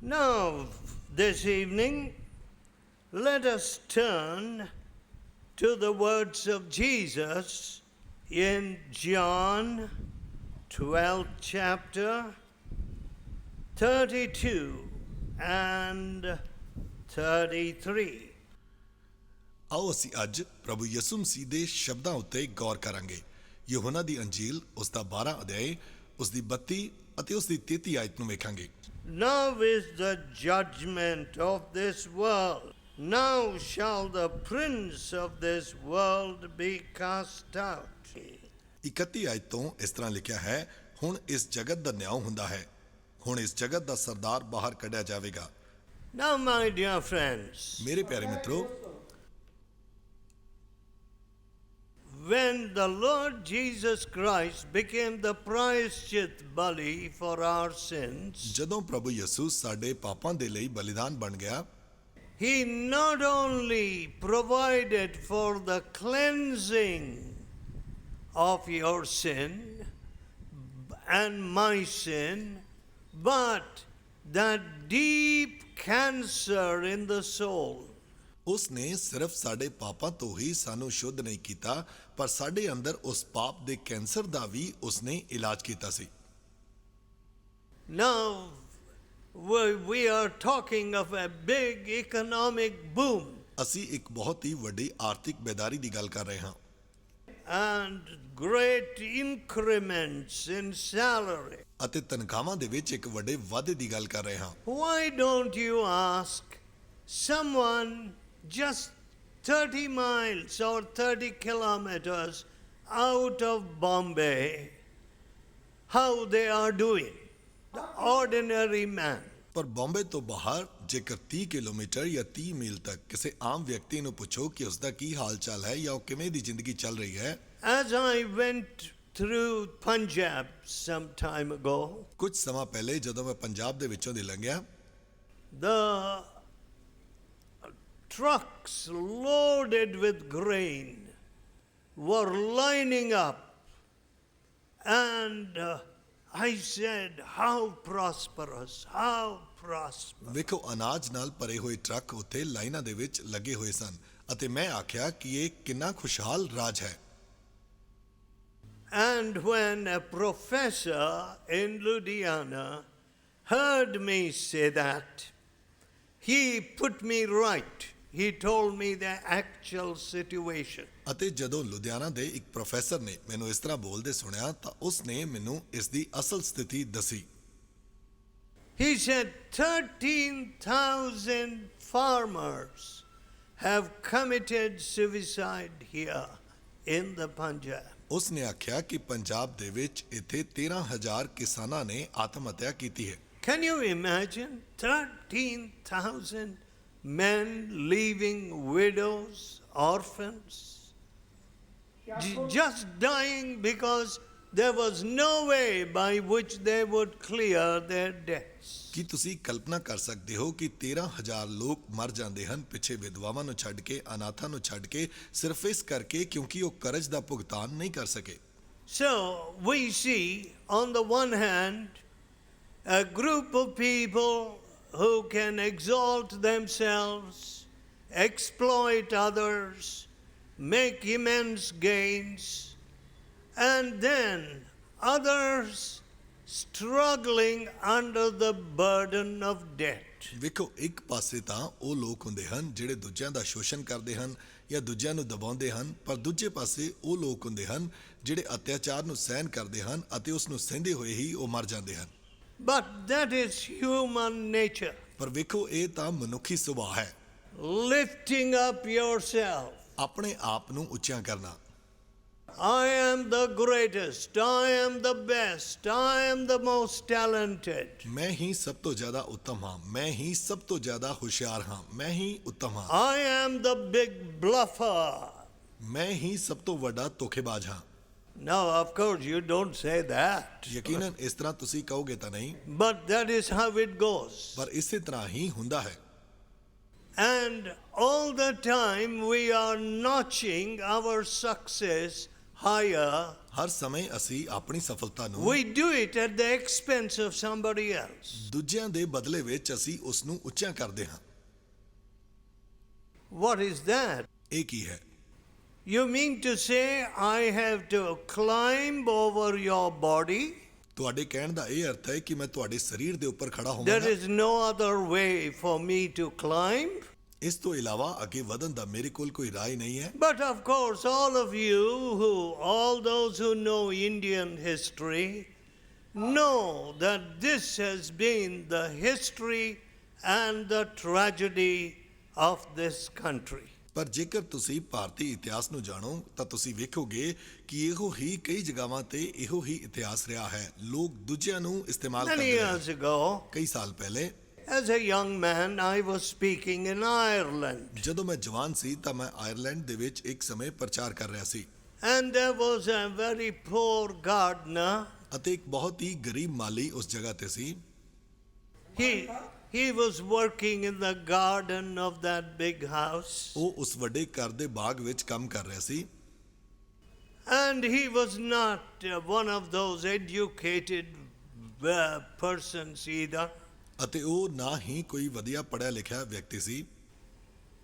Now, this evening, let us turn to the words of Jesus in John 12th chapter 32 and 33. ਆਓ ਅਸੀਂ ਅੱਜ ਪ੍ਰਭੂ ਯਿਸੂ ਮਸੀਹ ਦੇ ਸ਼ਬਦਾਂ ਉੱਤੇ ਗੌਰ ਕਰਾਂਗੇ। ਯਹੋਨਾ ਦੀ ਅੰਜੀਲ ਉਸ ਦਾ 12 ਅਧਿਆਇ ਉਸ ਦੀ 32 ਅਤੇ ਉਸ ਦੀ 33 ਆਇਤ ਨੂੰ ਵੇਖਾਂਗੇ। Now is the judgment of this world. Now shall the prince of this world be cast out. 31 ਆਇਤ ਤੋਂ ਇਸ ਤਰ੍ਹਾਂ ਲਿਖਿਆ ਹੈ, ਹੁਣ ਇਸ ਜਗਤ ਦਾ ਨਿਆਂ ਹੁੰਦਾ ਹੈ, ਹੁਣ ਇਸ ਜਗਤ ਦਾ ਸਰਦਾਰ ਬਾਹਰ ਕੱਢਿਆ ਜਾਵੇਗਾ। Now, my dear friends, ਮੇਰੇ ਪਿਆਰੇ ਮਿੱਤਰੋ, when the Lord Jesus Christ became the प्रायश्चित बलि for our sins, ਜਦੋਂ ਪ੍ਰਭੂ ਯਿਸੂ ਸਾਡੇ ਪਾਪਾਂ ਦੇ ਲਈ ਬਲੀਦਾਨ ਬਣ ਗਿਆ, He not only provided for the cleansing of your sin and my sin, but that deep cancer in the soul. ਉਸ ਨੇ ਸਿਰਫ ਸਾਡੇ ਪਾਪਾਂ ਤੋਂ ਹੀ ਸਾਨੂੰ ਸ਼ੁੱਧ ਨਹੀਂ ਕੀਤਾ, ਪਰ ਸਾਡੇ ਅੰਦਰ ਉਸ ਪਾਪ ਦੇ ਕੈਂਸਰ ਦਾ ਵੀ ਉਸ ਨੇ ਇਲਾਜ ਕੀਤਾ ਸੀ। Now, we are talking of a big economic boom. ਅਸੀਂ ਇੱਕ ਬਹੁਤ ਹੀ ਵੱਡੀ ਆਰਥਿਕ ਬੇਦਾਰੀ ਦੀ ਗੱਲ ਕਰ ਰਹੇ ਹਾਂ And great increments in salary. ਅਤੇ ਤਨਖਾਹਾਂ ਦੇ ਵਿੱਚ ਇੱਕ ਵੱਡੇ ਵਾਧੇ ਦੀ ਗੱਲ ਕਰ ਰਹੇ ਹਾਂ। Why don't you ask someone just 30 miles or 30 kilometers out of Bombay how they are doing? The ordinary man. ਪਰ ਬੰਬੇ ਤੋਂ ਬਾਹਰ ਜੇਕਰ 30 ਕਿਲੋਮੀਟਰ ਜਾਂ 30 ਮੀਲ ਤੱਕ ਕਿਸੇ ਆਮ ਵਿਅਕਤੀ ਨੂੰ ਪੁੱਛੋ ਕਿ ਉਸ ਦਾ ਕੀ ਹਾਲ ਚਾਲ ਹੈ ਜਾਂ ਉਹ ਕਿਵੇਂ ਦੀ ਜ਼ਿੰਦਗੀ ਚੱਲ ਰਹੀ ਹੈ। As I went through Punjab some time ago, ਕੁਝ ਸਮਾਂ ਪਹਿਲੇ ਜਦੋਂ ਮੈਂ ਪੰਜਾਬ ਦੇ ਵਿੱਚੋਂ ਦੀ ਲੰਘਿਆ, the trucks loaded with grain were lining up, and I said, how prosperous, how prosperous. ਵੇਖੋ ਅਨਾਜ ਨਾਲ ਭਰੇ ਹੋਏ ਟਰੱਕ ਉੱਥੇ ਲਾਈਨਾਂ ਦੇ ਵਿੱਚ ਲੱਗੇ ਹੋਏ ਸਨ ਅਤੇ ਮੈਂ ਆਖਿਆ ਕਿ ਇਹ ਕਿੰਨਾ ਖੁਸ਼ਹਾਲ ਰਾਜ ਹੈ। And when a professor in Ludhiana heard me say that, he put me right. He told me the actual situation. ਅਤੇ ਜਦੋਂ ਲੁਧਿਆਣਾ ਦੇ ਇੱਕ ਪ੍ਰੋਫੈਸਰ ਨੇ ਮੈਨੂੰ ਇਸ ਤਰ੍ਹਾਂ ਬੋਲਦੇ ਸੁਣਿਆ ਤਾਂ ਉਸ ਨੇ ਮੈਨੂੰ ਇਸ ਦੀ ਅਸਲ ਸਥਿਤੀ ਦੱਸੀ। He said 13,000 farmers have committed suicide here in the Punjab. ਉਸ ਨੇ ਆਖਿਆ ਕਿ ਪੰਜਾਬ ਦੇ ਵਿੱਚ ਇੱਥੇ 13,000 ਕਿਸਾਨਾਂ ਨੇ ਆਤਮ ਹੱਤਿਆ ਕੀਤੀ ਹੈ। Can you imagine 13,000 men leaving widows, orphans, just dying because there was no way by which they would clear their debts? ਕੀ ਤੁਸੀਂ ਕਲਪਨਾ ਕਰ ਸਕਦੇ ਹੋ ਕਿ 13,000 ਲੋਕ ਮਰ ਜਾਂਦੇ ਹਨ ਪਿੱਛੇ ਵਿਧਵਾਵਾਂ ਨੂੰ ਛੱਡ ਕੇ, ਅਨਾਥਾਂ ਨੂੰ ਛੱਡ ਕੇ, ਸਿਰਫ ਇਸ ਕਰਕੇ ਕਿਉਂਕਿ ਉਹ ਕਰਜ਼ ਦਾ ਭੁਗਤਾਨ ਨਹੀਂ ਕਰ ਸਕੇ। So we see on the one hand a group of people who can exalt themselves, exploit others, make immense gains, and then others struggling under the burden of debt. ਵੇਖੋ ਇੱਕ ਪਾਸੇ ਤਾਂ ਉਹ ਲੋਕ ਹੁੰਦੇ ਹਨ ਜਿਹੜੇ ਦੂਜਿਆਂ ਦਾ ਸ਼ੋਸ਼ਣ ਕਰਦੇ ਹਨ ਜਾਂ ਦੂਜਿਆਂ ਨੂੰ ਦਬਾਉਂਦੇ ਹਨ, ਪਰ ਦੂਜੇ ਪਾਸੇ ਉਹ ਲੋਕ ਹੁੰਦੇ ਹਨ ਜਿਹੜੇ ਅਤਿਆਚਾਰ ਨੂੰ ਸਹਿਨ ਕਰਦੇ ਹਨ ਅਤੇ ਉਸ ਨੂੰ ਸਹਿੰਦੇ ਹੋਏ ਹੀ ਉਹ ਮਰ ਜਾਂਦੇ ਹਨ। But that is human nature. ਪਰ ਵੇਖੋ ਇਹ ਤਾਂ ਮਨੁੱਖੀ ਸੁਭਾਅ ਹੈ, Lifting up yourself. ਆਪਣੇ ਆਪ ਨੂੰ ਉੱਚਾ ਕਰਨਾ। I am the greatest, I am the best, I am the most talented. ਮੈਂ ਹੀ ਸਭ ਤੋਂ ਜ਼ਿਆਦਾ ਉੱਤਮ ਹਾਂ, ਮੈਂ ਹੀ ਸਭ ਤੋਂ ਜ਼ਿਆਦਾ ਹੁਸ਼ਿਆਰ ਹਾਂ, ਮੈਂ ਹੀ ਉੱਤਮ ਹਾਂ, I am the big bluffer. ਮੈਂ ਹੀ ਸਭ ਤੋਂ ਵੱਡਾ ਧੋਖੇਬਾਜ਼ ਹਾਂ। Now, of course, you don't say that. ਯਕੀਨਨ ਇਸ ਤਰ੍ਹਾਂ ਤੁਸੀਂ ਕਹੋਗੇ ਤਾਂ ਨਹੀਂ, But that is how it goes. ਪਰ ਇਸੇ ਤਰ੍ਹਾਂ ਹੀ ਹੁੰਦਾ ਹੈ। And all the time we are notching our success higher, ਹਰ ਸਮੇਂ ਅਸੀਂ ਆਪਣੀ ਸਫਲਤਾ ਨੂੰ we do it at the expense of somebody else. ਦੂਜਿਆਂ ਦੇ ਬਦਲੇ ਵਿੱਚ ਅਸੀਂ ਉਸ ਨੂੰ ਉੱਚਾ ਕਰਦੇ ਹਾਂ। What is that? ਇਹ ਕੀ ਹੈ? You mean to say I have to climb over your body? ਤੁਹਾਡੇ ਕਹਿਣ ਦਾ ਇਹ ਅਰਥ ਹੈ ਕਿ ਮੈਂ ਤੁਹਾਡੇ ਸਰੀਰ ਦੇ ਉੱਪਰ ਖੜਾ There ਹੋਵਾਂਗਾ। is no other way for me to climb? ਇਸ ਤੋਂ ਇਲਾਵਾ ਅੱਗੇ ਵਧਣ ਦਾ ਮੇਰੇ ਕੋਲ ਕੋਈ ਰਾਹ ਹੀ ਨਹੀਂ ਹੈ। But of course, all those who know Indian history know that this has been the history and the tragedy of this country. ਪਰ ਜੇਕਰ ਤੁਸੀਂ ਭਾਰਤੀ ਇਤਿਹਾਸ ਨੂੰ ਜਾਣੋ ਤਾਂ ਤੁਸੀਂ ਵੇਖੋਗੇ ਕਿ ਇਹੋ ਹੀ ਕਈ ਜਗ੍ਹਾਵਾਂ ਤੇ ਇਹੋ ਹੀ ਇਤਿਹਾਸ ਰਿਹਾ ਹੈ। ਲੋਕ ਦੂਜਿਆਂ ਨੂੰ ਇਸਤੇਮਾਲ Many ਕਰਦੇ years ਹਨ। ago, ਕਈ ਸਾਲ ਪਹਿਲੇ as a young man, I was speaking in Ireland. ਜਦੋਂ ਮੈਂ ਜਵਾਨ ਸੀ ਤਾਂ ਮੈਂ ਆਇਰਲੈਂਡ ਦੇ ਵਿੱਚ ਇੱਕ ਸਮੇਂ ਪ੍ਰਚਾਰ ਕਰ ਰਿਹਾ ਸੀ And there was a very poor gardener. ਅਤੇ ਇੱਕ ਬਹੁਤ ਹੀ ਗਰੀਬ ਮਾਲੀ ਉਸ ਜਗ੍ਹਾ ਤੇ ਸੀ। He was working in the garden of that big house. ਉਹ ਉਸ ਵੱਡੇ ਘਰ ਦੇ ਬਾਗ ਵਿੱਚ ਕੰਮ ਕਰ ਰਿਹਾ ਸੀ And he was not one of those educated persons either. ਅਤੇ ਉਹ ਨਾ ਹੀ ਕੋਈ ਵਧੀਆ ਪੜ੍ਹਿਆ ਲਿਖਿਆ ਵਿਅਕਤੀ ਸੀ।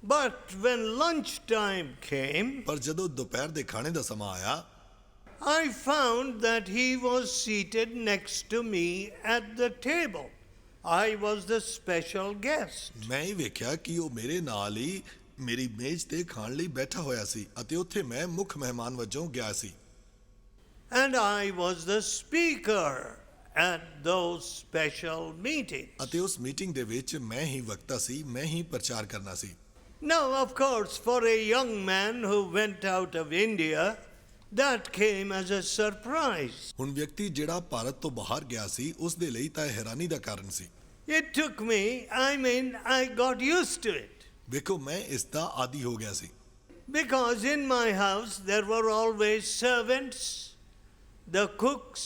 But when lunch time came, ਪਰ ਜਦੋਂ ਦੁਪਹਿਰ ਦੇ ਖਾਣੇ ਦਾ ਸਮਾਂ ਆਇਆ I found that he was seated next to me at the table. I was the special guest. ਮੈਂ ਇਹ ਵੇਖਿਆ ਕਿ ਉਹ ਮੇਰੇ ਨਾਲ ਹੀ ਮੇਰੀ ਮੇਜ਼ ਤੇ ਖਾਣ ਲਈ ਬੈਠਾ ਹੋਇਆ ਸੀ ਅਤੇ ਉੱਥੇ ਮੈਂ ਮੁੱਖ ਮਹਿਮਾਨ ਵਜੋਂ ਗਿਆ ਸੀ And I was the speaker at those special meetings. ਅਤੇ ਉਸ ਮੀਟਿੰਗ ਦੇ ਵਿੱਚ ਮੈਂ ਹੀ ਵਕਤਾ ਸੀ, ਮੈਂ ਹੀ ਪ੍ਰਚਾਰ ਕਰਨਾ ਸੀ। Now, of course, for a young man who went out of India, that came as a surprise. ਹੁਣ ਵਿਅਕਤੀ ਜਿਹੜਾ ਭਾਰਤ ਤੋਂ ਬਾਹਰ ਗਿਆ ਸੀ ਉਸ ਦੇ ਲਈ ਤਾਂ ਇਹ ਹੈਰਾਨੀ ਦਾ ਕਾਰਨ ਸੀ। It took me, I got used to it. ਵੇਖੋ ਮੈਂ ਇਸ ਦਾ ਆਦੀ ਹੋ ਗਿਆ ਸੀ Because in my house there were always servants, the cooks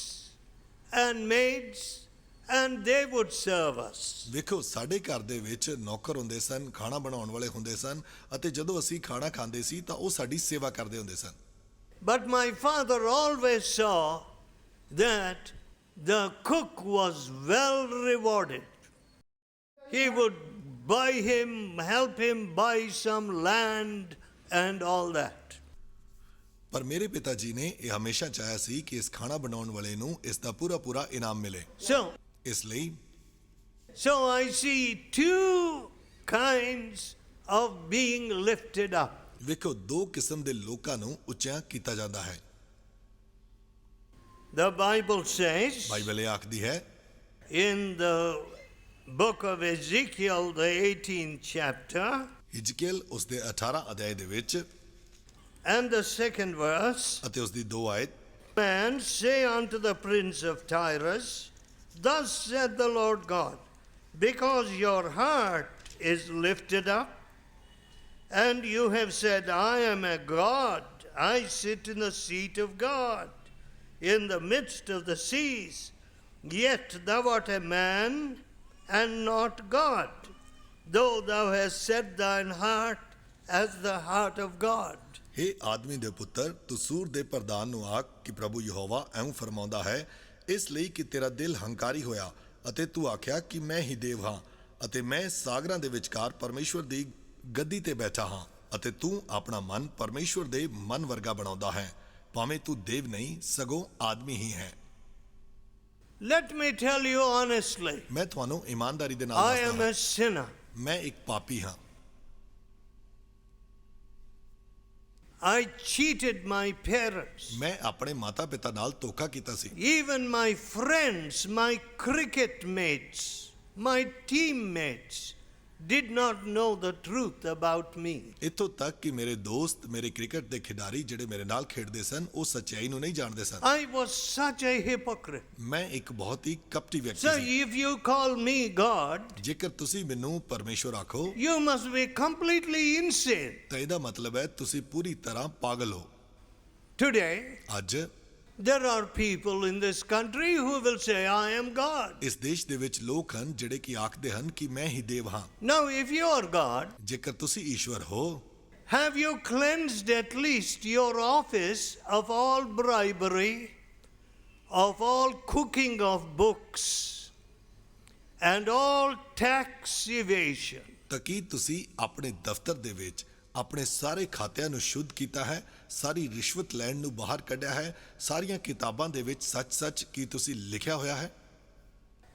and maids, and they would serve us. ਵੇਖੋ ਸਾਡੇ ਘਰ ਦੇ ਵਿੱਚ ਨੌਕਰ ਹੁੰਦੇ ਸਨ, ਖਾਣਾ ਬਣਾਉਣ ਵਾਲੇ ਹੁੰਦੇ ਸਨ ਅਤੇ ਜਦੋਂ ਅਸੀਂ ਖਾਣਾ ਖਾਂਦੇ ਸੀ ਤਾਂ ਉਹ ਸਾਡੀ ਸੇਵਾ ਕਰਦੇ ਹੁੰਦੇ ਸਨ। But my father always saw that the cook was well rewarded. He would help him buy some land and all that. ਪਰ ਮੇਰੇ ਪਿਤਾ ਜੀ ਨੇ ਇਹ ਹਮੇਸ਼ਾ ਚਾਹਿਆ ਸੀ ਕਿ ਇਸ ਖਾਣਾ ਬਣਾਉਣ ਵਾਲੇ ਨੂੰ ਇਸ ਦਾ ਪੂਰਾ ਇਨਾਮ ਮਿਲੇ। ਇਸ ਲਈ So I see two kinds of being lifted up. ਵੇਖੋ ਦੋ ਕਿਸਮ ਦੇ ਲੋਕਾਂ ਨੂੰ ਉੱਚਾ ਕੀਤਾ ਜਾਂਦਾ ਹੈ। The Bible says ਬਾਈਬਲ ਇਹ ਆਖਦੀ ਹੈ in the book of Ezekiel, the 18th chapter, ਹਿਜਕੀਏਲ ਉਸ ਦੇ 18 ਅਧਿਆਇ ਦੇ ਵਿੱਚ and the second verse, ਅਤੇ ਉਸ ਦੀ 2 ਆਇਤ, man, say unto the prince of Tyrus, thus said the Lord God, because your heart is lifted up, and you have said, I am a God, I sit in the seat of God, in the midst of the seas, yet thou art a man, and not God, though thou hast set thine heart as the heart of God. ਹੇ ਆਦਮੀ ਦੇ ਪੁੱਤਰ, ਤੂੰ ਸੂਰ ਦੇ ਪ੍ਰਧਾਨ ਨੂੰ ਆਖ ਕਿ ਪ੍ਰਭੂ ਯਹੋਵਾ ਐਉਂ ਫਰਮਾਉਂਦਾ ਹੈ, ਇਸ ਲਈ ਕਿ ਤੇਰਾ ਦਿਲ ਹੰਕਾਰੀ ਹੋਇਆ ਅਤੇ ਤੂੰ ਆਖਿਆ ਕਿ ਮੈਂ ਹੀ ਦੇਵ ਹਾਂ ਅਤੇ ਮੈਂ ਸਾਗਰਾਂ ਦੇ ਵਿਚਕਾਰ ਪਰਮੇਸ਼ਵਰ ਦੀ ਗੱਦੀ ਤੇ ਬੈਠਾ ਹਾਂ ਅਤੇ ਤੂੰ ਆਪਣਾ ਮਨ ਪਰਮੇਸ਼ਵਰ ਦੇ ਮਨ ਵਰਗਾ ਬਣਾਉਂਦਾ ਹੈ, ਭਾਵੇਂ ਤੂੰ ਦੇਵ ਨਹੀਂ ਸਗੋਂ ਆਦਮੀ ਹੀ ਹੈ। Let me tell you honestly, ਮੈਂ ਤੁਹਾਨੂੰ ਇਮਾਨਦਾਰੀ ਦੇ ਨਾਲ I am ਦੱਸਦਾ a sinner. ਮੈਂ ਇੱਕ ਪਾਪੀ ਹਾਂ। I cheated my parents. ਮੈਂ ਆਪਣੇ ਮਾਤਾ ਪਿਤਾ ਨਾਲ ਧੋਖਾ ਕੀਤਾ ਸੀ। Even my friends, my cricket mates, my teammates did not know the truth about me. ਇੱਥੋਂ ਤੱਕ ਕਿ ਮੇਰੇ ਦੋਸਤ, ਮੇਰੇ ਕ੍ਰਿਕਟ ਦੇ ਖਿਡਾਰੀ ਜਿਹੜੇ ਮੇਰੇ ਨਾਲ ਖੇਡਦੇ ਸਨ, ਉਹ ਸੱਚਾਈ ਨੂੰ ਨਹੀਂ ਜਾਣਦੇ ਸਨ। I was such a hypocrite. ਮੈਂ ਇੱਕ ਬਹੁਤ ਹੀ ਕਪਟੀ ਵਿਅਕਤੀ So C. if you call me God, ਜੇਕਰ ਤੁਸੀਂ ਮੈਨੂੰ ਪਰਮੇਸ਼ਵਰ ਆਖੋ you must be completely insane. ਤਾਂ ਇਹਦਾ ਮਤਲਬ ਹੈ ਤੁਸੀਂ ਪੂਰੀ ਤਰ੍ਹਾਂ ਪਾਗਲ ਹੋ। Today, ਅੱਜ there are people in this country who will say, I am God. ਇਸ ਦੇਸ਼ ਦੇ ਵਿੱਚ ਲੋਕ ਹਨ ਜਿਹੜੇ ਕਿ ਆਖਦੇ ਹਨ ਕਿ ਮੈਂ ਹੀ ਦੇਵ ਹਾਂ। Now, if you are God, ਜੇਕਰ ਤੁਸੀਂ ਈਸ਼ਵਰ ਹੋ Have you cleansed at least your office of all bribery, of all cooking of books, and all tax evasion? ਤਾਂ ਕੀ ਤੁਸੀਂ ਆਪਣੇ ਦਫ਼ਤਰ ਦੇ ਵਿੱਚ ਆਪਣੇ ਸਾਰੇ ਖਾਤਿਆਂ ਨੂੰ ਸ਼ੁੱਧ ਕੀਤਾ ਹੈ, ਸਾਰੀ ਰਿਸ਼ਵਤ ਲੈਣ ਨੂੰ ਬਾਹਰ ਕੱਢਿਆ ਹੈ, ਸਾਰੀਆਂ ਕਿਤਾਬਾਂ ਦੇ ਵਿੱਚ ਸੱਚ-ਸੱਚ ਕੀ ਤੁਸੀਂ ਲਿਖਿਆ ਹੋਇਆ ਹੈ?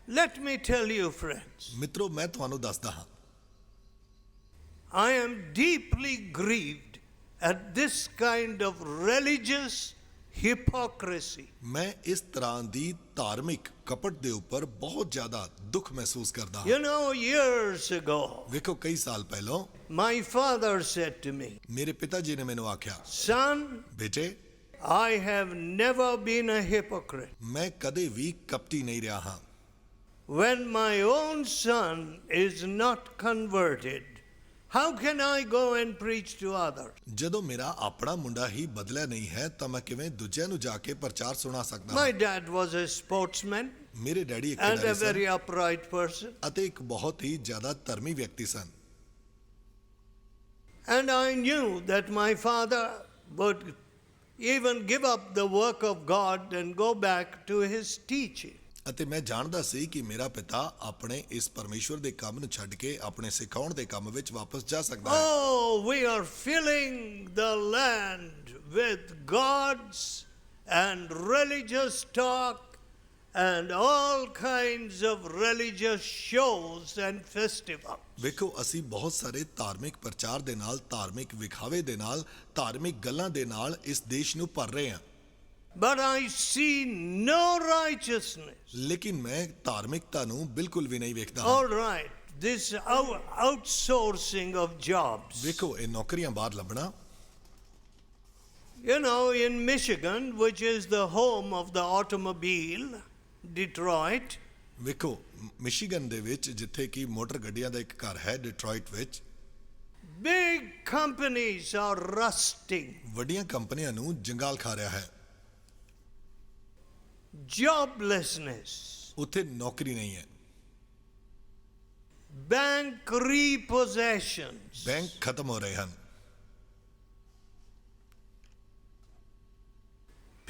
Let me tell you, friends, ਮਿੱਤਰੋ, ਮੈਂ ਤੁਹਾਨੂੰ ਦੱਸਦਾ ਹਾਂ, I am deeply grieved at this kind of religious hypocrisy. ਮੈਂ ਇਸ ਤਰ੍ਹਾਂ ਦੀ ਧਾਰਮਿਕ ਕਪਟ ਦੇ ਉੱਪਰ ਬਹੁਤ ਜ਼ਿਆਦਾ ਦੁੱਖ ਮਹਿਸੂਸ ਕਰਦਾ ਹਾਂ। You know, years ago, ਵੇਖੋ, ਕਈ ਸਾਲ ਪਹਿਲਾਂ my father said to me, ਮੇਰੇ ਪਿਤਾ ਜੀ ਨੇ ਮੈਨੂੰ ਆਖਿਆ, son, ਬੇਟੇ, I have never been a hypocrite. ਮੈਂ ਕਦੇ ਵੀ ਕਪਟੀ ਨਹੀਂ ਰਿਹਾ ਹਾਂ। When my own son is not converted, how can I go and preach to others? ਜਦੋਂ ਮੇਰਾ ਆਪਣਾ ਮੁੰਡਾ ਹੀ ਬਦਲਿਆ ਨਹੀਂ ਹੈ ਤਾਂ ਮੈਂ ਕਿਵੇਂ ਦੂਜਿਆਂ ਨੂੰ ਜਾ ਕੇ ਪ੍ਰਚਾਰ ਸੁਣਾ ਸਕਦਾ My ਹਾਂ? dad was a sportsman ਮੇਰੇ ਡੈਡੀ ਇੱਕ and a ਖਿਡਾਰੀ ਸਨ very upright person. ਅਤੇ ਇੱਕ ਬਹੁਤ ਹੀ ਜ਼ਿਆਦਾ ਧਰਮੀ ਵਿਅਕਤੀ ਸਨ। And I knew that my father would even give up the work of God and go back to his teaching. ਅਤੇ ਮੈਂ ਜਾਣਦਾ ਸੀ ਕਿ ਮੇਰਾ ਪਿਤਾ ਆਪਣੇ ਇਸ ਪਰਮੇਸ਼ਵਰ ਦੇ ਕੰਮ ਨੂੰ ਛੱਡ ਕੇ ਆਪਣੇ ਸਿਖਾਉਣ ਦੇ ਕੰਮ ਵਿੱਚ ਵਾਪਸ ਜਾ ਸਕਦਾ ਹੈ। Oh, we are filling the land with gods and religious talk and all kinds of religious shows and festivals. ਵੇਖੋ, ਅਸੀਂ ਬਹੁਤ ਸਾਰੇ ਧਾਰਮਿਕ ਪ੍ਰਚਾਰ ਦੇ ਨਾਲ, ਧਾਰਮਿਕ ਵਿਖਾਵੇ ਦੇ ਨਾਲ, ਧਾਰਮਿਕ ਗੱਲਾਂ ਦੇ ਨਾਲ ਇਸ ਦੇਸ਼ ਨੂੰ ਭਰ ਰਹੇ ਹਾਂ। But I see no righteousness. ਲੇਕਿਨ ਮੈਂ ਧਾਰਮਿਕਤਾ ਨੂੰ ਬਿਲਕੁਲ ਵੀ ਨਹੀਂ ਵੇਖਦਾ All ਹਾਂ। right, this outsourcing of jobs. ਵੇਖੋ, ਇਹ ਨੌਕਰੀਆਂ ਬਾਹਰ ਲੱਭਣਾ, You know, in Michigan, which is the home of the automobile, Detroit, ਵੇਖੋ, ਮਿਸ਼ੀਗਨ ਦੇ ਵਿੱਚ ਜਿੱਥੇ ਕਿ ਮੋਟਰ ਗੱਡੀਆਂ ਦਾ ਇੱਕ ਘਰ ਹੈ, ਡਿਟਰੋਇਟ ਵਿੱਚ, big companies are rusting. ਵੱਡੀਆਂ ਕੰਪਨੀਆਂ ਨੂੰ ਜੰਗਾਲ ਖਾ ਰਿਹਾ ਹੈ। Joblessness, ਉੱਥੇ ਨੌਕਰੀ ਨਹੀਂ ਹੈ। bank repossessions, ਬੈਂਕ ਖਤਮ ਹੋ ਰਹੇ ਹਨ।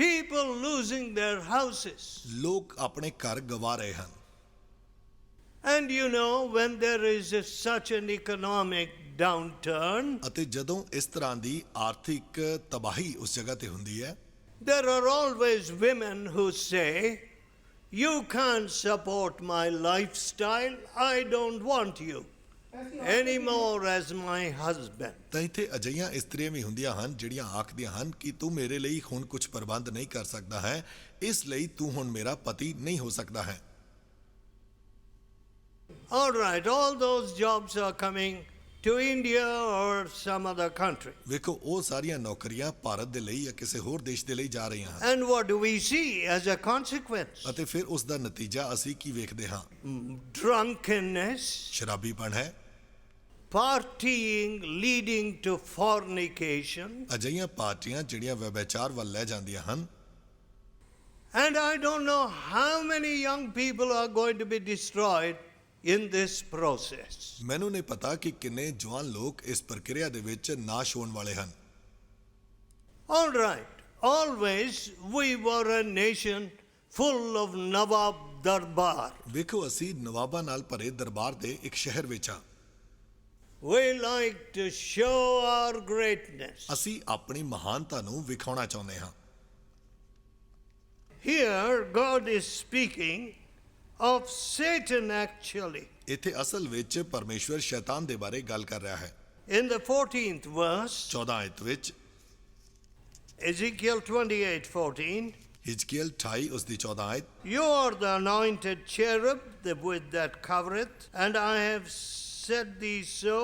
people losing their houses. ਲੋਕ ਆਪਣੇ ਘਰ ਗਵਾ ਰਹੇ ਹਨ। And you know, when there is such an economic downturn, ਅਤੇ ਜਦੋਂ ਇਸ ਤਰ੍ਹਾਂ ਦੀ ਆਰਥਿਕ ਤਬਾਹੀ ਉਸ ਜਗ੍ਹਾ ਤੇ ਹੁੰਦੀ ਹੈ, there are always women who say, you can't support my lifestyle, I don't want you anymore as my husband. ਤਾਂ ਇੱਥੇ ਅਜਿਹੀਆਂ ਇਸਤਰੀਆਂ ਵੀ ਹੁੰਦੀਆਂ ਹਨ ਜਿਹੜੀਆਂ ਆਖਦੀਆਂ ਹਨ ਕਿ ਤੂੰ ਮੇਰੇ ਲਈ ਹੁਣ ਕੁਝ ਪ੍ਰਬੰਧ ਨਹੀਂ ਕਰ ਸਕਦਾ ਹੈ, ਇਸ ਲਈ ਤੂੰ ਹੁਣ ਮੇਰਾ ਪਤੀ ਨਹੀਂ ਹੋ ਸਕਦਾ ਹੈ। All right, all those jobs are coming to India or some other country. ਵੇਖੋ, ਉਹ ਸਾਰੀਆਂ ਨੌਕਰੀਆਂ ਭਾਰਤ ਦੇ ਲਈ ਜਾਂ ਕਿਸੇ ਹੋਰ ਦੇਸ਼ ਦੇ ਲਈ ਜਾ ਰਹੀਆਂ ਹਨ। And what do we see as a consequence? ਅਤੇ ਫਿਰ ਉਸ ਦਾ ਨਤੀਜਾ ਅਸੀਂ ਕੀ ਵੇਖਦੇ ਹਾਂ? Drunkenness, ਸ਼ਰਾਬੀਪਣ ਹੈ, partying leading to fornication, ਅਜਿਹੀਆਂ ਪਾਰਟੀਆਂ ਜਿਹੜੀਆਂ ਵਿਭਾਚਾਰ ਵੱਲ ਲੈ ਜਾਂਦੀਆਂ ਹਨ। and I don't know how many young people are going to be destroyed in this process. ਮੈਨੂੰ ਨਹੀਂ ਪਤਾ ਕਿ ਕਿੰਨੇ ਜਵਾਨ ਲੋਕ ਇਸ ਪ੍ਰਕਿਰਿਆ ਦੇ ਵਿੱਚ ਨਾਸ਼ ਹੋਣ ਵਾਲੇ ਹਨ। All right, always we were a nation full of Nawab Darbar. ਵੇਖੋ, ਅਸੀਂ ਨਵਾਬਾਂ ਨਾਲ ਭਰੇ ਦਰਬਾਰ ਦੇ ਇੱਕ ਸ਼ਹਿਰ ਵਿੱਚ ਹਾਂ। We like to show our greatness. ਅਸੀਂ ਆਪਣੀ ਮਹਾਨਤਾ ਨੂੰ ਵਿਖਾਉਣਾ ਚਾਹੁੰਦੇ ਹਾਂ। Here God is speaking of Satan actually. ਇੱਥੇ ਅਸਲ ਵਿੱਚ ਪਰਮੇਸ਼ਵਰ ਸ਼ੈਤਾਨ ਦੇ ਬਾਰੇ ਗੱਲ ਕਰ ਰਿਹਾ ਹੈ। In the 14th verse, 14 ਆਇਤ ਵਿੱਚ, Ezekiel 28:14, ਹਿਜਕੀਏਲ 28 ਉਸ ਦੀ 14 ਆਇਤ, you are the anointed cherub with that covereth, and I have said thee so.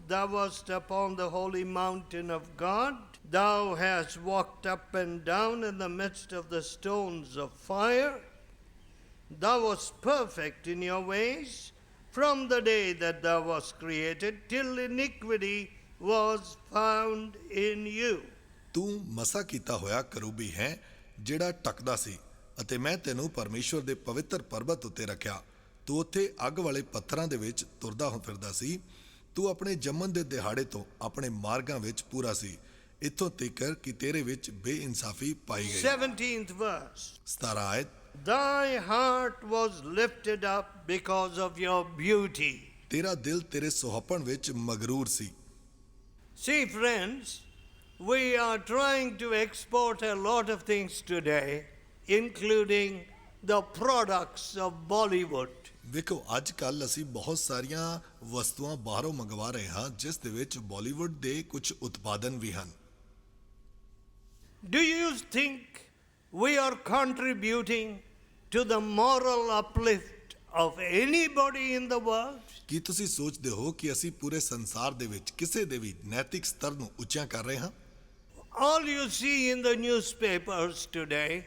Thou wast upon the holy mountain of God. Thou hast walked up and down in the midst of the stones of fire. Thou wast perfect in your ways from the day that thou wast created till iniquity was found in you. ਤੂੰ ਮਸਾ ਕੀਤਾ ਹੋਇਆ ਕਰੂਬੀ ਹੈ ਜਿਹੜਾ ਟਕਦਾ ਸੀ, ਅਤੇ ਮੈਂ ਤੈਨੂੰ ਪਰਮੇਸ਼ਵਰ ਦੇ ਪਵਿੱਤਰ ਪਰਬਤ ਉੱਤੇ ਰੱਖਿਆ। ਤੂੰ ਉੱਥੇ ਅੱਗ ਵਾਲੇ ਪੱਥਰਾਂ ਦੇ ਵਿੱਚ ਤੁਰਦਾ ਫਿਰਦਾ ਸੀ, ਤੂੰ ਆਪਣੇ ਜੰਮਣ ਦੇ ਦਿਹਾੜੇ ਤੋਂ ਆਪਣੇ ਮਾਰਗਾਂ ਵਿੱਚ ਪੂਰਾ ਸੀ, ਇੱਥੋਂ ਤੀਕਰ ਕਿ ਤੇਰੇ ਵਿੱਚ ਬੇਇਨਸਾਫੀ ਪਾਈ ਗਈ। 17th verse. 17 ਆਇਤ, Thy heart was lifted up because of your beauty. ਤੇਰਾ ਦਿਲ ਤੇਰੇ ਸੁਹੱਪਣ ਵਿੱਚ ਮਗਰੂਰ ਸੀ। See, friends, we are trying to export a lot of things today, including the products of Bollywood. ਵੇਖੋ, ਅੱਜ ਕੱਲ ਅਸੀਂ ਬਹੁਤ ਸਾਰੀਆਂ ਵਸਤੂਆਂ ਬਾਹਰੋਂ ਮੰਗਵਾ ਰਹੇ ਹਾਂ, ਜਿਸ ਦੇ ਵਿੱਚ ਬਾਲੀਵੁੱਡ ਦੇ ਕੁਝ ਉਤਪਾਦਨ ਵੀ ਹਨ। Do you think we are contributing to the moral uplift of anybody in the world? ਕੀ ਤੁਸੀਂ ਸੋਚਦੇ ਹੋ ਕਿ ਅਸੀਂ ਪੂਰੇ ਸੰਸਾਰ ਦੇ ਵਿੱਚ ਕਿਸੇ ਦੇ ਵੀ ਨੈਤਿਕ ਸਤਰ ਨੂੰ ਉੱਚਾ ਕਰ ਰਹੇ ਹਾਂ? All you see in the newspapers today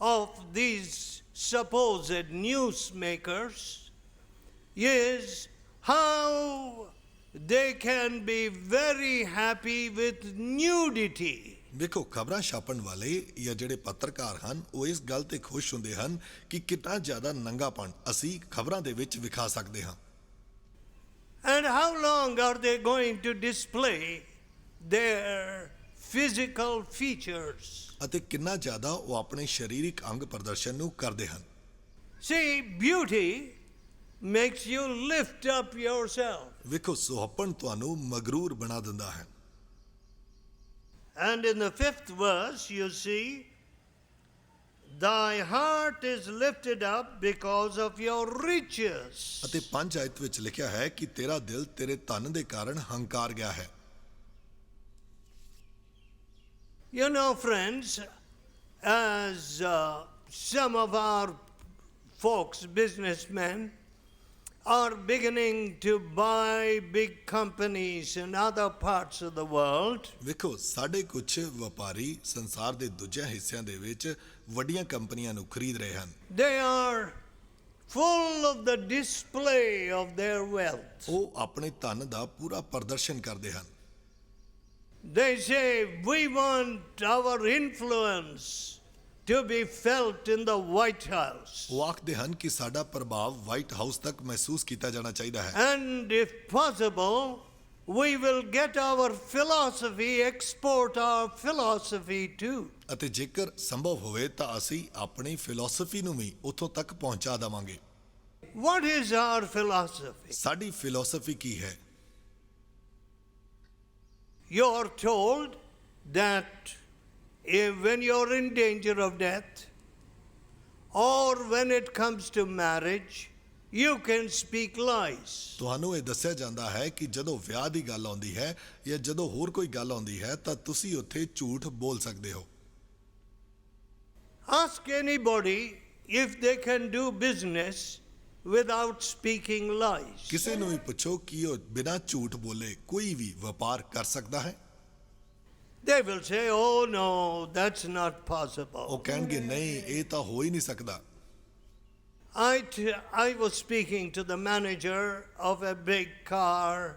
of these supposed newsmakers is how they can be very happy with nudity. ਵੇਖੋ, ਖਬਰਾਂ ਛਾਪਣ ਵਾਲੇ ਜਾਂ ਜਿਹੜੇ ਪੱਤਰਕਾਰ ਹਨ, ਉਹ ਇਸ ਗੱਲ ਤੇ ਖੁਸ਼ ਹੁੰਦੇ ਹਨ ਕਿ ਕਿੰਨਾ ਜ਼ਿਆਦਾ ਨੰਗਾਪਣ ਅਸੀਂ ਖਬਰਾਂ ਦੇ ਵਿੱਚ ਵਿਖਾ ਸਕਦੇ ਹਾਂ। And how long are they going to display their physical features? ਅਤੇ ਕਿੰਨਾ ਜ਼ਿਆਦਾ ਉਹ ਆਪਣੇ ਸਰੀਰਕ ਅੰਗ ਪ੍ਰਦਰਸ਼ਨ ਨੂੰ ਕਰਦੇ ਹਨ। See, beauty makes you lift up yourself. ਵੇਖੋ, ਸੁਹੱਪਣ ਤੁਹਾਨੂੰ ਮਗਰੂਰ ਬਣਾ ਦਿੰਦਾ ਹੈ। And in the 5th verse, you see, thy heart is lifted up because of your riches. ਅਤੇ 5 ਆਇਤ ਵਿੱਚ ਲਿਖਿਆ ਹੈ ਕਿ ਤੇਰਾ ਦਿਲ ਤੇਰੇ ਧਨ ਦੇ ਕਾਰਨ ਹੰਕਾਰ ਗਿਆ ਹੈ। You know, friends, as some of our folks, businessmen, are beginning to buy big companies in other parts of the world, ਵੇਖੋ, ਸਾਡੇ ਕੁਝ ਵਪਾਰੀ ਸੰਸਾਰ ਦੇ ਦੂਜੇ ਹਿੱਸਿਆਂ ਦੇ ਵਿੱਚ ਵੱਡੀਆਂ ਕੰਪਨੀਆਂ ਨੂੰ ਖਰੀਦ ਰਹੇ ਹਨ। they are full of the display of their wealth. ਉਹ ਆਪਣੇ ਧਨ ਦਾ ਪੂਰਾ ਪ੍ਰਦਰਸ਼ਨ ਕਰਦੇ ਹਨ। They say, we want our influence to be felt in the White House. ਉਹ ਆਖਦੇ ਹਨ ਕਿ ਸਾਡਾ ਪ੍ਰਭਾਵ ਵਾਈਟ ਹਾਊਸ ਤੱਕ ਮਹਿਸੂਸ ਕੀਤਾ ਜਾਣਾ ਚਾਹੀਦਾ ਹੈ। And if possible, we will get our philosophy, export our philosophy too. ਅਤੇ ਜੇਕਰ ਸੰਭਵ ਹੋਵੇ ਤਾਂ ਅਸੀਂ ਆਪਣੀ ਫਿਲਾਸਫੀ ਨੂੰ ਵੀ ਉੱਥੋਂ ਤੱਕ ਪਹੁੰਚਾ ਦੇਵਾਂਗੇ। What is our philosophy? ਸਾਡੀ ਫਿਲਾਸਫੀ ਕੀ ਹੈ? You are told that when you're in danger of death, or when it comes to marriage, you can speak lies. ਤੁਹਾਨੂੰ ਇਹ ਦੱਸਿਆ ਜਾਂਦਾ ਹੈ ਕਿ ਜਦੋਂ ਵਿਆਹ ਦੀ ਗੱਲ ਆਉਂਦੀ ਹੈ ਜਾਂ ਜਦੋਂ ਹੋਰ ਕੋਈ ਗੱਲ ਆਉਂਦੀ ਹੈ ਤਾਂ ਤੁਸੀਂ ਉੱਥੇ ਝੂਠ ਬੋਲ ਸਕਦੇ ਹੋ। Ask anybody if they can do business without speaking lies. ਕਿਸੇ ਨੂੰ ਵੀ ਪੁੱਛੋ ਕਿ ਉਹ ਬਿਨਾਂ ਝੂਠ ਬੋਲੇ ਕੋਈ ਵੀ ਵਪਾਰ ਕਰ ਸਕਦਾ ਹੈ? They will say, oh no, that's not ਉਹ possible. ਕਹਿਣਗੇ, ਨਹੀਂ, ਇਹ ਤਾਂ ਹੋ ਹੀ ਨਹੀਂ ਸਕਦਾ। I was speaking to the manager of a big car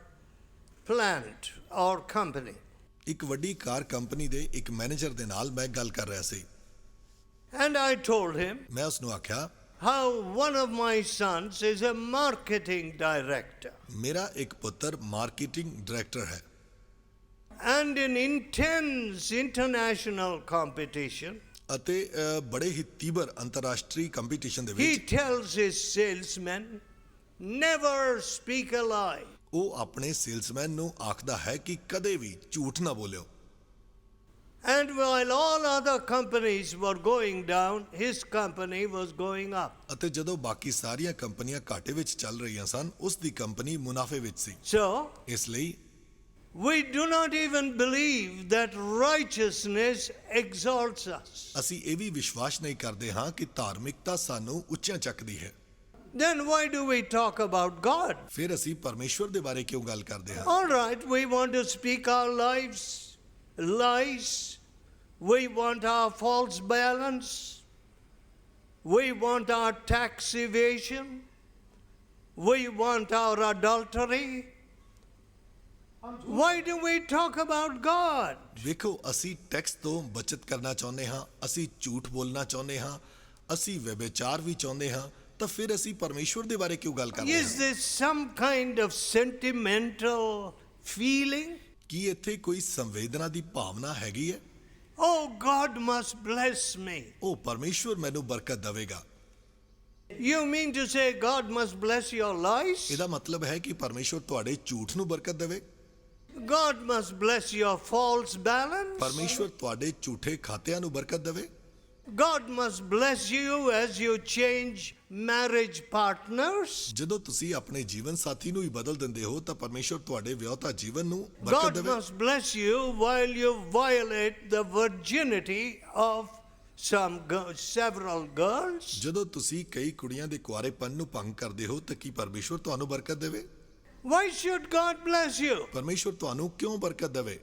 plant or company. ਇੱਕ ਵੱਡੀ ਕਾਰ ਕੰਪਨੀ ਦੇ ਇੱਕ ਮੈਨੇਜਰ ਦੇ ਨਾਲ ਮੈਂ ਗੱਲ ਕਰ ਰਿਹਾ ਸੀ। And I told him ਮੈਂ ਉਸ ਨੂੰ ਆਖਿਆ, how one of my sons is a marketing director. ਮੇਰਾ ਇੱਕ ਪੁੱਤਰ ਮਾਰਕੀਟਿੰਗ ਡਾਇਰੈਕਟਰ ਹੈ And in intense international competition, ਅਤੇ ਬੜੇ ਹੀ ਤੀਬਰ ਅੰਤਰਰਾਸ਼ਟਰੀ ਕੰਪੀਟੀਸ਼ਨ ਦੇ he ਵਿੱਚ tells his salesmen, never speak a lie. ਉਹ ਆਪਣੇ ਸੇਲਸਮੈਨ ਨੂੰ ਆਖਦਾ ਹੈ ਕਿ ਕਦੇ ਵੀ ਝੂਠ ਨਾ ਬੋਲਿਓ। And while all other companies were going down, his company was going up. ਅਤੇ ਜਦੋਂ ਬਾਕੀ ਸਾਰੀਆਂ ਕੰਪਨੀਆਂ ਘਾਟੇ ਵਿੱਚ ਚੱਲ ਰਹੀਆਂ ਸਨ, ਉਸ ਦੀ ਕੰਪਨੀ ਮੁਨਾਫੇ ਵਿੱਚ ਸੀ। So, ਇਸ ਲਈ we do not even believe that righteousness exalts us. ਅਸੀਂ ਇਹ ਵੀ ਵਿਸ਼ਵਾਸ ਨਹੀਂ ਕਰਦੇ ਹਾਂ ਕਿ ਧਾਰਮਿਕਤਾ ਸਾਨੂੰ ਉੱਚਾ ਚੱਕਦੀ ਹੈ। Then why do we talk about God? ਫਿਰ ਅਸੀਂ ਪਰਮੇਸ਼ਵਰ ਦੇ ਬਾਰੇ ਕਿਉਂ ਗੱਲ ਕਰਦੇ ਹਾਂ? All right, we want to speak our lies. We want our false balance. We want our tax evasion. We want our adultery. Why do we talk about God? ਵੇਖੋ, ਅਸੀਂ ਟੈਕਸ ਤੋਂ ਬਚਤ ਕਰਨਾ ਚਾਹੁੰਦੇ ਹਾਂ, ਅਸੀਂ ਝੂਠ ਬੋਲਣਾ ਚਾਹੁੰਦੇ ਹਾਂ, ਅਸੀਂ ਵਿਭਾਚਾਰ ਵੀ ਚਾਹੁੰਦੇ ਹਾਂ, ਤਾਂ ਫਿਰ ਅਸੀਂ ਪਰਮੇਸ਼ਵਰ ਦੇ ਬਾਰੇ ਕਿਉਂ ਗੱਲ ਕਰ ਰਹੇ Is ਹਾਂ? this some kind of sentimental feeling? ਕੀ ਇੱਥੇ ਕੋਈ ਸੰਵੇਦਨਾ ਦੀ ਭਾਵਨਾ ਹੈਗੀ ਹੈ? Oh, God must bless me. ਉਹ ਪਰਮੇਸ਼ਵਰ ਮੈਨੂੰ ਬਰਕਤ ਦੇਵੇਗਾ। You mean to say God must bless your lies? ਇਹਦਾ ਮਤਲਬ ਹੈ ਕਿ ਪਰਮੇਸ਼ਵਰ ਤੁਹਾਡੇ ਝੂਠ ਨੂੰ ਬਰਕਤ ਦੇਵੇ। God must bless your false balance? ਪਰਮੇਸ਼ਵਰ ਤੁਹਾਡੇ ਝੂਠੇ ਖਾਤਿਆਂ ਨੂੰ ਬਰਕਤ ਦੇਵੇ। God must bless you as you change marriage partners? ਜਦੋਂ ਤੁਸੀਂ ਆਪਣੇ ਜੀਵਨ ਸਾਥੀ ਨੂੰ ਹੀ ਬਦਲ ਦਿੰਦੇ ਹੋ ਤਾਂ ਪਰਮੇਸ਼ਵਰ ਤੁਹਾਡੇ ਵਿਆਹਤਾ ਜੀਵਨ ਨੂੰ ਬਰਕਤ God ਦੇਵੇ। must bless you while you violate the virginity of several girls? ਜਦੋਂ ਤੁਸੀਂ ਕਈ ਕੁੜੀਆਂ ਦੇ ਕੁਆਰੇਪਨ ਨੂੰ ਭੰਗ ਕਰਦੇ ਹੋ ਤਾਂ ਕੀ ਪਰਮੇਸ਼ਵਰ ਤੁਹਾਨੂੰ ਬਰਕਤ ਦੇਵੇ? Why should God bless you? ਪਰਮੇਸ਼ਵਰ ਤੁਹਾਨੂੰ ਕਿਉਂ ਬਰਕਤ ਦੇਵੇ?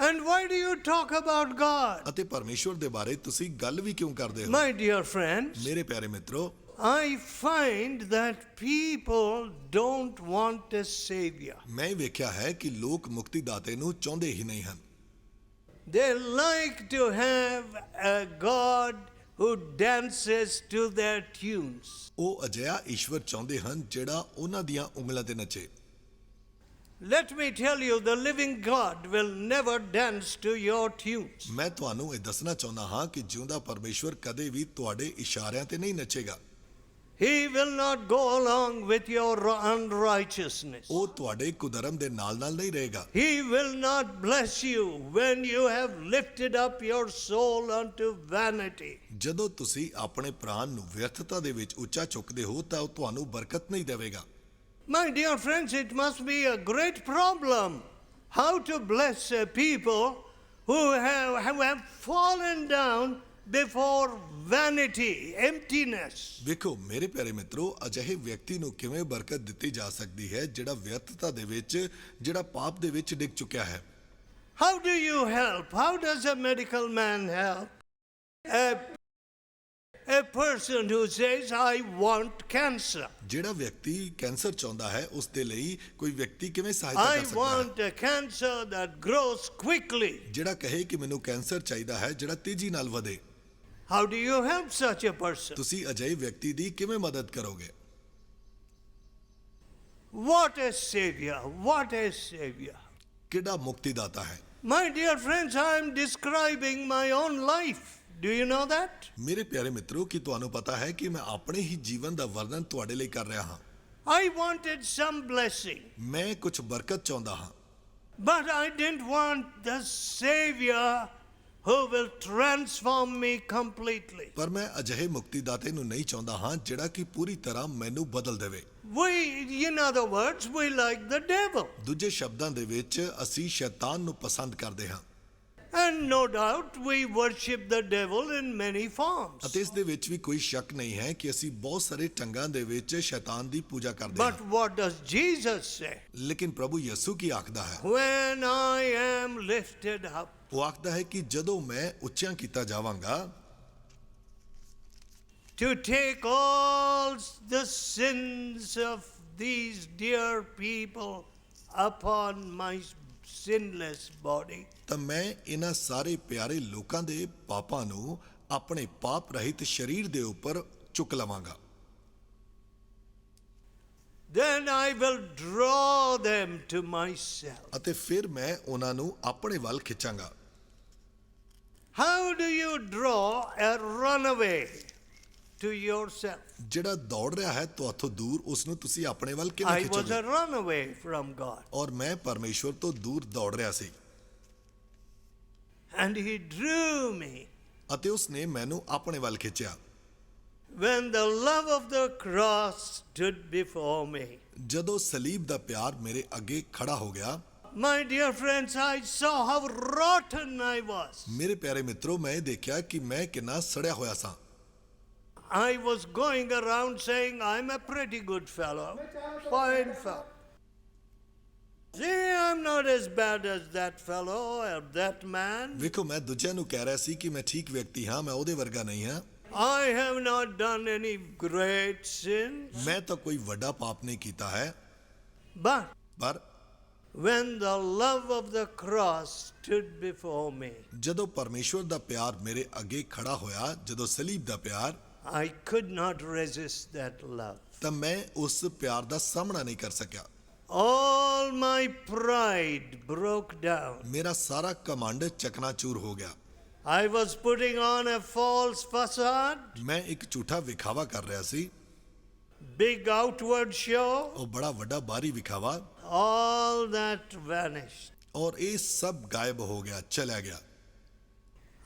And why do you talk about God? ਅਤੇ ਪਰਮੇਸ਼ਵਰ ਦੇ ਬਾਰੇ ਤੁਸੀਂ ਗੱਲ ਵੀ ਕਿਉਂ ਕਰਦੇ ਹੋ? My dear friends, ਮੇਰੇ ਪਿਆਰੇ ਮਿੱਤਰੋ, I find that people don't want a savior. ਮੈਂ ਵੇਖਿਆ ਹੈ ਕਿ ਲੋਕ ਮੁਕਤੀ ਦਾਤੇ ਨੂੰ ਚਾਹੁੰਦੇ ਹੀ ਨਹੀਂ ਹਨ। They like to have a God who dances to their tunes. ਉਹ ਅਜਿਹਾ ਈਸ਼ਵਰ ਚਾਹੁੰਦੇ ਹਨ ਜਿਹੜਾ ਉਹਨਾਂ ਦੀਆਂ ਉਂਗਲਾਂ ਤੇ ਨੱਚੇ। Let me tell you, the living God will never dance to your tunes. ਮੈਂ ਤੁਹਾਨੂੰ ਇਹ ਦੱਸਣਾ ਚਾਹੁੰਦਾ ਹਾਂ ਕਿ ਜਿਉਂਦਾ ਪਰਮੇਸ਼ਵਰ ਕਦੇ ਵੀ ਤੁਹਾਡੇ ਇਸ਼ਾਰਿਆਂ ਤੇ ਨਹੀਂ ਨੱਚੇਗਾ। He will not go along with your unrighteousness. ਉਹ ਤੁਹਾਡੇ ਕੁਧਰਮ ਦੇ ਨਾਲ-ਨਾਲ ਨਹੀਂ ਰਹੇਗਾ। He will not bless you when you have lifted up your soul unto vanity. ਜਦੋਂ ਤੁਸੀਂ ਆਪਣੇ ਪ੍ਰਾਣ ਨੂੰ ਵਿਅਰਥਤਾ ਦੇ ਵਿੱਚ ਉੱਚਾ ਚੁੱਕਦੇ ਹੋ ਤਾਂ ਉਹ ਤੁਹਾਨੂੰ ਬਰਕਤ ਨਹੀਂ ਦੇਵੇਗਾ। My dear friends, it must be a great problem how to bless people who have fallen down before vanity, emptiness. ਵੇਖੋ ਮੇਰੇ ਪਿਆਰੇ ਮਿੱਤਰੋ, ਅਜਿਹੇ ਵਿਅਕਤੀ ਨੂੰ ਕਿਵੇਂ ਬਰਕਤ ਦਿੱਤੀ ਜਾ ਸਕਦੀ ਹੈ ਜਿਹੜਾ ਵਿਅਰਥਤਾ ਦੇ ਵਿੱਚ, ਜਿਹੜਾ ਪਾਪ ਦੇ ਵਿੱਚ ਡਿੱਗ ਚੁੱਕਿਆ ਹੈ। How do you help? How does a medical man help a person who says, I want cancer? ਜਿਹੜਾ ਵਿਅਕਤੀ ਕੈਂਸਰ ਚਾਹੁੰਦਾ ਹੈ ਉਸ ਦੇ ਲਈ ਕੋਈ ਵਿਅਕਤੀ ਕਿਵੇਂ ਸਹਾਇਤਾ I ਕਰ ਸਕਦਾ ਹੈ? want a cancer that grows quickly. ਜਿਹੜਾ ਕਹੇ ਕਿ ਮੈਨੂੰ ਕੈਂਸਰ ਚਾਹੀਦਾ ਹੈ ਜਿਹੜਾ ਤੇਜ਼ੀ ਨਾਲ ਵਧੇ। How do you help such a person? ਤੁਸੀਂ ਅਜਿਹੇ ਵਿਅਕਤੀ ਦੀ ਕਿਵੇਂ ਮਦਦ ਕਰੋਗੇ? What a savior! What a savior! ਕਿਹੜਾ ਮੁਕਤੀਦਾਤਾ ਹੈ? My dear friends, I am describing my own life. Do you know that? ਮੇਰੇ ਪਿਆਰੇ ਮਿੱਤਰੋ, ਕੀ ਤੁਹਾਨੂੰ ਪਤਾ ਹੈ ਕਿ ਮੈਂ ਆਪਣੇ ਹੀ ਜੀਵਨ ਦਾ ਵਰਣਨ ਤੁਹਾਡੇ ਲਈ ਕਰ ਰਿਹਾ ਹਾਂ। I wanted some blessing, ਮੈਂ ਕੁਝ ਬਰਕਤ ਚਾਹੁੰਦਾ ਹਾਂ, but I didn't want the savior who will transform me completely. ਪਰ ਮੈਂ ਅਜਿਹੇ ਮੁਕਤੀਦਾਤੇ ਨੂੰ ਨਹੀਂ ਚਾਹੁੰਦਾ ਹਾਂ ਜਿਹੜਾ ਕਿ ਪੂਰੀ ਤਰ੍ਹਾਂ ਮੈਨੂੰ ਬਦਲ ਦੇਵੇ। In other words, we like the devil. ਦੂਜੇ ਸ਼ਬਦਾਂ ਦੇ ਵਿੱਚ ਅਸੀਂ ਸ਼ੈਤਾਨ ਨੂੰ ਪਸੰਦ ਕਰਦੇ ਹਾਂ। And no doubt we worship the devil in many forms. ਅਤੇ ਇਸ ਦੇ ਵਿੱਚ ਵੀ ਕੋਈ ਸ਼ੱਕ ਨਹੀਂ ਹੈ ਕਿ ਅਸੀਂ ਬਹੁਤ ਸਾਰੇ ਢੰਗਾਂ ਦੇ ਵਿੱਚ ਸ਼ੈਤਾਨ ਦੀ ਪੂਜਾ ਕਰਦੇ But ਹਾਂ। what does Jesus say? ਲੇਕਿਨ ਪ੍ਰਭੂ ਯਿਸੂ ਕੀ ਆਖਦਾ ਹੈ? When I am lifted up. ਉਹ ਆਖਦਾ ਹੈ ਕਿ ਜਦੋਂ ਮੈਂ ਉੱਚਾ ਕੀਤਾ ਜਾਵਾਂਗਾ To take all the sins of these dear people upon my sinless body. ਤਾਂ ਮੈਂ ਇਹਨਾਂ ਸਾਰੇ ਪਿਆਰੇ ਲੋਕਾਂ ਦੇ ਪਾਪਾਂ ਨੂੰ ਆਪਣੇ ਪਾਪ ਰਹਿਤ ਸਰੀਰ ਦੇ ਉੱਪਰ ਚੁੱਕ ਲਵਾਂਗਾ। Then I will draw them to myself. ਅਤੇ ਫਿਰ ਮੈਂ ਉਹਨਾਂ ਨੂੰ ਆਪਣੇ ਵੱਲ ਖਿੱਚਾਂਗਾ। How do you draw a runaway to yourself? ਜਿਹੜਾ ਦੌੜ ਰਿਹਾ ਹੈ ਤੁਹਾਥੋਂ ਦੂਰ ਉਸ ਨੂੰ ਤੁਸੀਂ ਆਪਣੇ ਵੱਲ ਕਿਵੇਂ I was a ਖਿੱਚੋਗੇ? runaway from God. ਔਰ ਮੈਂ ਪਰਮੇਸ਼ਵਰ ਤੋਂ ਦੂਰ ਦੌੜ ਰਿਹਾ ਸੀ And he drew me. ਅਤੇ ਉਸ ਨੇ ਮੈਨੂੰ ਆਪਣੇ ਵੱਲ ਖਿੱਚਿਆ। When the love of the cross stood before me. ਜਦੋਂ ਸਲੀਬ ਦਾ ਪਿਆਰ ਮੇਰੇ ਅੱਗੇ ਖੜਾ ਹੋ ਗਿਆ, My dear friends, I saw how rotten I was. ਮੇਰੇ ਪਿਆਰੇ ਮਿੱਤਰੋ, ਮੈਂ ਇਹ ਦੇਖਿਆ ਕਿ ਮੈਂ ਕਿੰਨਾ ਸੜਿਆ ਹੋਇਆ ਸਾਂ। I was going around saying, I'm a pretty good fellow, fine fellow. See, I'm not as bad as that fellow or that man. ਵੇਖੋ, ਮੈਂ ਦੂਜਿਆਂ ਨੂੰ ਕਹਿ ਰਿਹਾ ਸੀ ਕਿ ਮੈਂ ਠੀਕ ਵਿਅਕਤੀ ਹਾਂ, ਮੈਂ ਉਹਦੇ ਵਰਗਾ ਨਹੀਂ ਹਾਂ। I have not done any great sins. ਮੈਂ ਤਾਂ ਕੋਈ ਵੱਡਾ ਪਾਪ ਨਹੀਂ ਕੀਤਾ ਹੈ। But ਪਰ when the love of the cross stood before me, ਜਦੋਂ ਪਰਮੇਸ਼ਵਰ ਦਾ ਪਿਆਰ ਮੇਰੇ ਅੱਗੇ ਖੜਾ ਹੋਇਆ, ਜਦੋਂ ਸਲੀਬ ਦਾ ਪਿਆਰ, I could not resist that love. ਤਾਂ ਮੈਂ ਉਸ ਪਿਆਰ ਦਾ ਸਾਹਮਣਾ ਨਹੀਂ ਕਰ ਸਕਿਆ। All my pride broke down. ਮੇਰਾ ਸਾਰਾ ਘਮੰਡ ਚਕਨਾਚੂਰ ਹੋ ਗਿਆ। I was putting on a false facade, ਮੈਂ ਇੱਕ ਝੂਠਾ ਵਿਖਾਵਾ ਕਰ ਰਿਹਾ ਸੀ, big outward show. ਉਹ ਬੜਾ ਵੱਡਾ ਬਾਹਰੀ ਵਿਖਾਵਾ, All that vanished. ਔਰ ਇਹ ਸਭ ਗਾਇਬ ਹੋ ਗਿਆ, ਚਲਾ ਗਿਆ।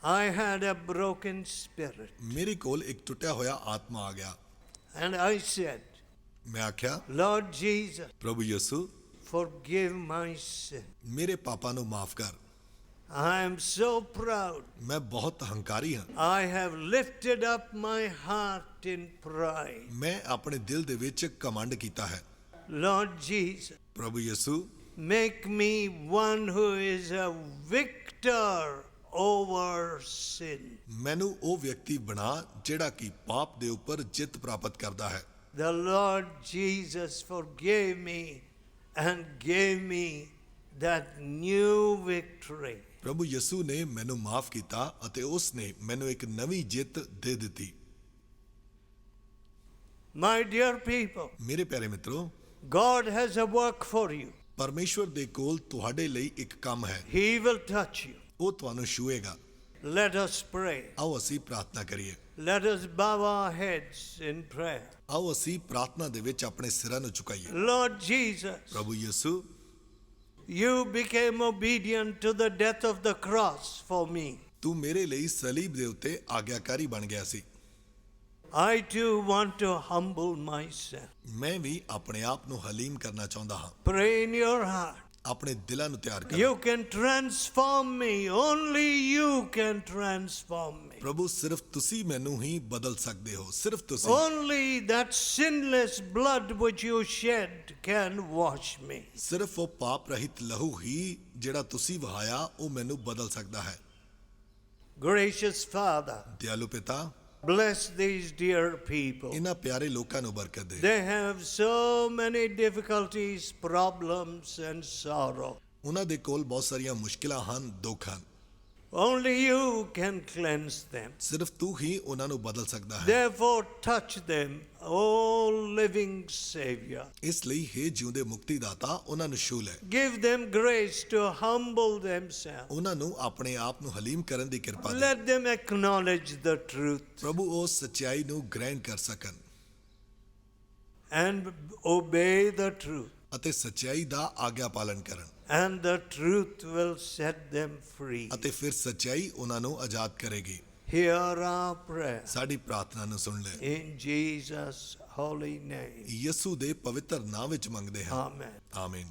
I had a broken spirit. ਮੇਰੇ ਕੋਲ ਇੱਕ ਟੁੱਟਿਆ ਹੋਇਆ ਆਤਮਾ ਆ ਗਿਆ। And I said, ਮੈਂ ਆਖਿਆ, Lord Jesus, ਪ੍ਰਭੂ ਯਿਸੂ, forgive my sin. ਮੇਰੇ ਪਾਪਾਂ ਨੂੰ ਮਾਫ ਕਰ। I am so proud. ਮੈਂ ਬਹੁਤ ਹੰਕਾਰੀ ਹਾਂ। I have lifted up my heart in pride. ਮੈਂ ਆਪਣੇ ਦਿਲ ਦੇ ਵਿੱਚ ਘਮੰਡ ਕੀਤਾ ਹੈ। Lord Jesus, ਪ੍ਰਭੂ ਯਿਸੂ, make me one who is a victor over sin. ਮੈਨੂੰ ਉਹ ਵਿਅਕਤੀ ਬਣਾ ਜਿਹੜਾ ਕਿ ਪਾਪ ਦੇ ਉੱਪਰ ਜਿੱਤ ਪ੍ਰਾਪਤ ਕਰਦਾ ਹੈ। The Lord Jesus forgave me and gave me that new victory. ਪ੍ਰਭੂ ਯਿਸੂ ਨੇ ਮੈਨੂੰ ਮਾਫ ਕੀਤਾ ਅਤੇ ਉਸ ਨੇ ਮੈਨੂੰ ਇੱਕ ਨਵੀਂ ਜਿੱਤ ਦੇ ਦਿੱਤੀ। My dear people, ਮੇਰੇ ਪਿਆਰੇ ਮਿੱਤਰੋ, God has a work for you. ਪਰਮੇਸ਼ਵਰ ਦੇ ਕੋਲ ਤੁਹਾਡੇ ਲਈ ਇੱਕ ਕੰਮ ਹੈ। He will touch you. ਉਹ ਤੁਹਾਨੂੰ ਛੂਏਗਾ। Let us pray. ਆਓ ਅਸੀਂ ਪ੍ਰਾਰਥਨਾ ਕਰੀਏ। Let us bow our heads in prayer. ਆਓ ਅਸੀਂ ਪ੍ਰਾਰਥਨਾ ਦੇ ਵਿੱਚ ਆਪਣੇ ਸਿਰਾਂ ਨੂੰ ਝੁਕਾਈਏ। Lord Jesus, ਪ੍ਰਭੂ ਯਿਸੂ, you became obedient to the death of the cross for me. ਤੂੰ ਮੇਰੇ ਲਈ ਸਲੀਬ ਦੇ ਉੱਤੇ ਆਗਿਆਕਾਰੀ ਬਣ ਗਿਆ ਸੀ। I too want to humble myself. ਮੈਂ ਵੀ ਆਪਣੇ ਆਪ ਨੂੰ ਹਲੀਮ ਕਰਨਾ ਚਾਹੁੰਦਾ ਹਾਂ। Pray in your heart. ਆਪਣੇ ਦਿਲਾਂ ਨੂੰ ਤਿਆਰ ਕਰੋ। You can transform me. Only you can transform me. ਪ੍ਰਭੂ ਸਿਰਫ ਤੁਸੀਂ ਮੈਨੂੰ ਹੀ ਬਦਲ ਸਕਦੇ ਹੋ, ਸਿਰਫ ਤੁਸੀਂ। Only that sinless blood which you shed can wash me. ਸਿਰਫ ਉਹ ਪਾਪ ਰਹਿਤ ਲਹੂ ਹੀ ਜਿਹੜਾ ਤੁਸੀਂ ਵਹਾਇਆ ਉਹ ਮੈਨੂੰ ਬਦਲ ਸਕਦਾ ਹੈ। Gracious Father, ਦਿਆਲੂ ਪਿਤਾ, bless these dear people. ਇਹਨਾਂ ਪਿਆਰੇ ਲੋਕਾਂ ਨੂੰ ਬਰਕਤ ਦੇ। They have so many difficulties, problems, and sorrow. ਉਹਨਾਂ ਦੇ ਕੋਲ ਬਹੁਤ ਸਾਰੀਆਂ ਮੁਸ਼ਕਿਲਾਂ ਹਨ, ਦੁੱਖ ਹਨ। Only you can cleanse them. ਸਿਰਫ ਤੂੰ ਹੀ ਉਹਨਾਂ ਨੂੰ ਬਦਲ ਸਕਦਾ ਹੈ। Therefore, touch them, O living Savior. ਇਸ ਲਈ ਹੇ ਜਿਉਂਦੇ ਮੁਕਤੀ ਦਾਤਾ ਉਹਨਾਂ ਨੂੰ ਛੂਹ ਲੈ। Give them grace to humble themselves. ਉਹਨਾਂ ਨੂੰ ਆਪਣੇ ਆਪ ਨੂੰ ਹਲੀਮ ਕਰਨ ਦੀ ਕਿਰਪਾ ਦੇ। Let them acknowledge the truth ਪ੍ਰਭੂ ਉਹ ਸੱਚਾਈ ਨੂੰ ਗ੍ਰਹਿਣ ਕਰ ਸਕਣ and obey the truth. ਅਤੇ ਸੱਚਾਈ ਦਾ ਆਗਿਆ ਪਾਲਨ ਕਰਨ। And the truth will set them free. ਅਤੇ ਫਿਰ ਸੱਚਾਈ ਉਹਨਾਂ ਨੂੰ ਆਜ਼ਾਦ ਕਰੇਗੀ। Hear our prayer. ਸਾਡੀ ਪ੍ਰਾਰਥਨਾ ਨੂੰ ਸੁਣ ਲੈ। In Jesus' holy name. ਯਿਸੂ ਦੇ ਪਵਿੱਤਰ ਨਾਮ ਵਿੱਚ ਮੰਗਦੇ ਹਾਂ। Amen. ਆਮੀਨ।